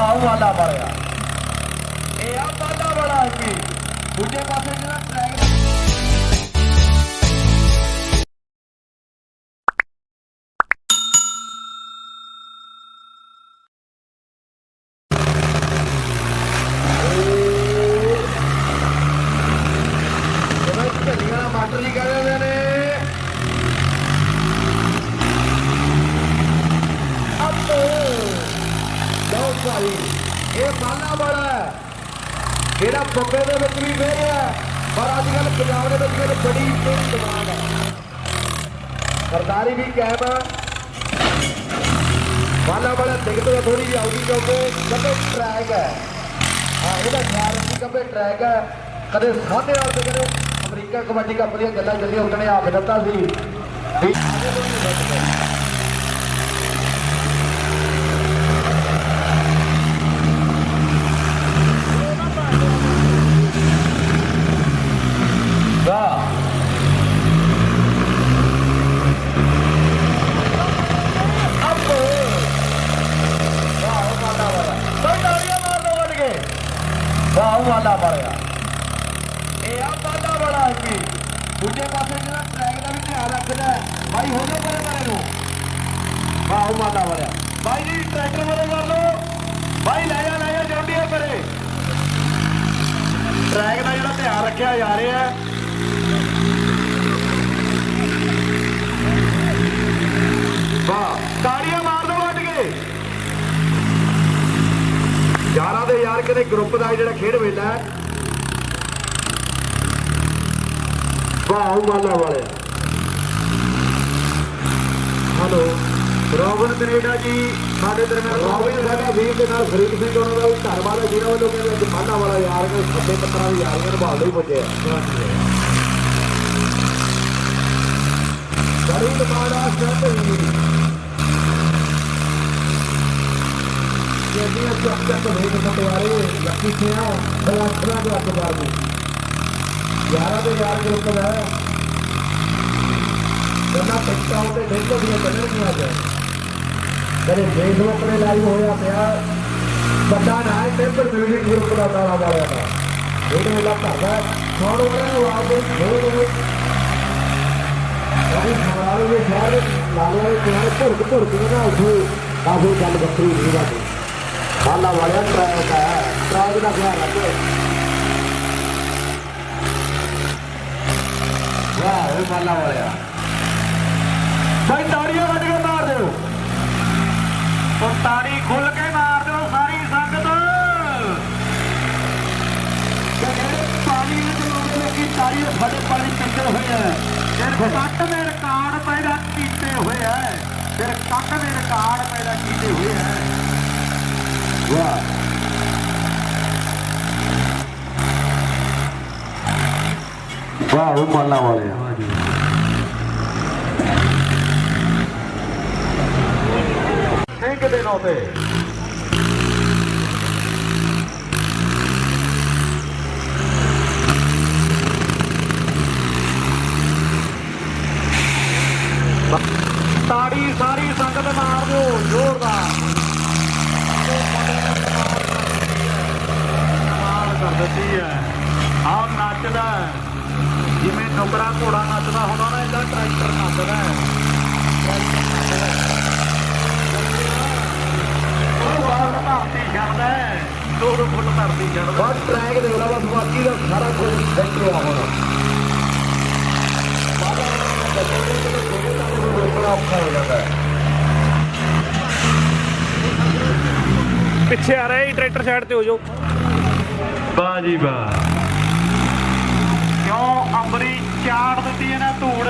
वाह वाला मारिया ये आ वाला बड़ा की दूजे पासे जो ट्रैक मास्टर जी कह रहे ने भाई ये माला बड़ा है जेड़ा पब्बे दे विच भी फेर है पर अजकल पंजाब दे विच बड़ी तेज डिमांड है सरदारी भी कैम है माला बड़ा दिक्कत थोड़ी जी आऊगी क्योंकि कभी ट्रैक है हाँ यदा ख्याल रखी कभी ट्रैक है कदे साढ़े वाल तो कदे अमरीका कबड्डी कप दी गल्लां चलियां उन्होंने आख दिता सी वाला मारिया ये आ वाला बड़ा की दूजे पासे जो ट्रैक का भी ध्यान रखना है भाई हो जाओ परे परे नो वाह वाला मारिया भाई जी ट्रैक्टर वाले कर लो भाई ले जा जोड़िए परे ट्रैक का जो ध्यान रखा जा रहा है वाह ताड़ियां मार दो वट के यारा दे यार कहते ग्रुप का जो खेड मेला है वाह माला वाले हेलो रोबिन कनेडा जी साढ़े दरम्यान रोबिन साढ़े वीर के नाल फरीद सिंह उन्होंने भी घर वाले जिन्होंने वालों कहते माला वाला यार के खब्बे पत्थर भी यार निभाते ही पुजे बड़ी डिमांड आ लकी थे अखबार में यार तो यार ग्रुप है टिकटा होते देखो भी चले नहीं आ जाए कभी फेसबुक में लाइव होया पाया बड़ा ना है टेम्पल म्यूजिक ग्रुप का ताला मारा था एक मेला करता छोड़ वाले अभी हमारे ये शहर लाल वाले भुड़क ना उठे काफी गल बखरी नहीं बात माला वाले ट्रैक है ट्रैक का ख्याल रखो वाह माला वाले भाई ताड़ियां बज के मार दो और ताड़ी खुल के मार दो सारी संगत पानी की ताड़ी बड़े पानी पीते हुए हैं फिर कट में रिकॉर्ड पैदा किए हुए हैं फिर कट में रिकॉर्ड पैदा किए हुए हैं वाह वो माला वाले एक दिनों पे ताड़ी सारी संगत मार दो जोरदार कर देती है आप नचदा जिमें नुकरा घोड़ा नचदा होना ना इदा ट्रैक्टर नचदा है धरती छड़दा है 2 फुट धरती छड़दा बस ट्रैक दे ला बस बाकी का सारा कुछ सेट हुआ होना औखा हो जाता है पिछे आ रहा है ट्रैक्टर साइड पे हो जाओ वाह जी वाह क्यों अंबरी चाड़ दी है ना धूड़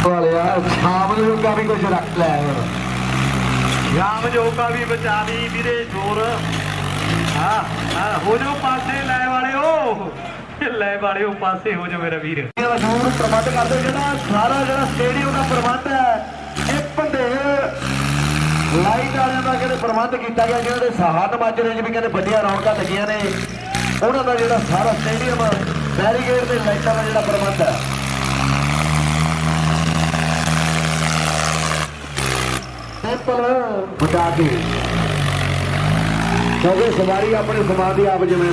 शाम जोगा भी कुछ रख लिया शाम जोगा भी बचा दी मेरे जोर हाँ हाँ हो जाओ पासे लै वाले हो पासे हो जाओ मेरा वीर मशहूर प्रबंध करते जो सारा जो स्टेडियम का प्रबंध है ये पंधेर लाइट वाले का कहते प्रबंध किया गया जिन्होंने सहान माजरे भी कहते बड़िया रौनक लगिया ने उन्होंने जो सारा स्टेडियम बैरीगेड के लाइटा का जो प्रबंध है ਪਿਸਤਲ ਬਚਾ ਕੇ ਕਿਉਂਕਿ ਸਵਾਰੀ ਆਪਣੇ ਸਮਾਨ ਦੀ ਆਪ ਜਿਵੇਂ